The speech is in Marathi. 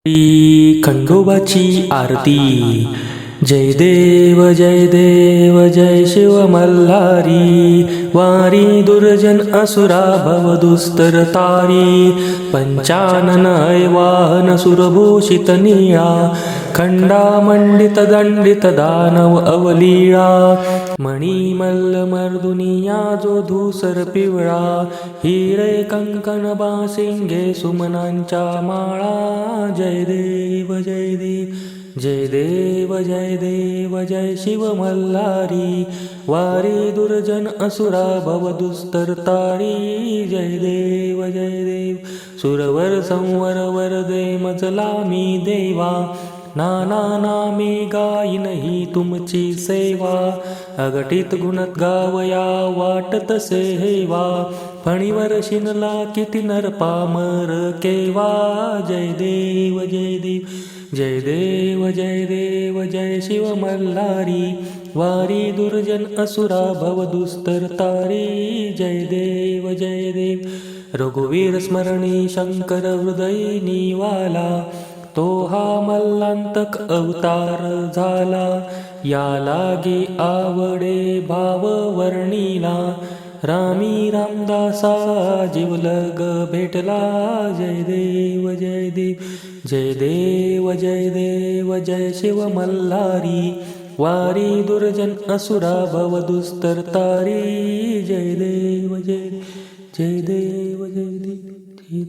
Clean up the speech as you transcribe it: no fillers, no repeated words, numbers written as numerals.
श्री खंडोबाची आरती. जय देव जय देव जय शिव मल्हारी. वारी दुर्जन असुरा भव दुस्तर तारी. पंचानन ऐवाहन सुरभूषित निळा. खंडा मंडित दंडित दानव अवलीळा. मणिमल्ल मर्दुनिया जो धूसर पिवळा. हिरे कंकण बासिंगे सुमनांच्या माळा. जय देव जय देव जय देव जय देव जय शिव मल्हारी. वारी दुर्जन असुरा भव दुस्तर तारी. जय देव जय देव सुरवर संवर वरदे मजला मी देवा. नाना नामे गायीन ही तुमची सेवा. अगटित गुणत गावया वाटत से हेवा. फणीवर शिनला किती नर पामर केवा. जय देव जय देव जय देव जय देव जय शिव मल्हारी. वारी दुर्जन असुरा भव दुस्तर तारी. जय देव जय देव रघुवीर स्मरणी शंकर हृदय निवाला. तो हा मल्लांतक अवतार झाला. या लागे आवडे भाव वर्णीला. रामी रामदासा जीवलग भेटला. जय देव जय देव जय देव जय देव जय शिव मल्हारी. वारी दुर्जन असुरा भव दुस्तर तारी. जय देव जय देव जय देव जय देव जय देव.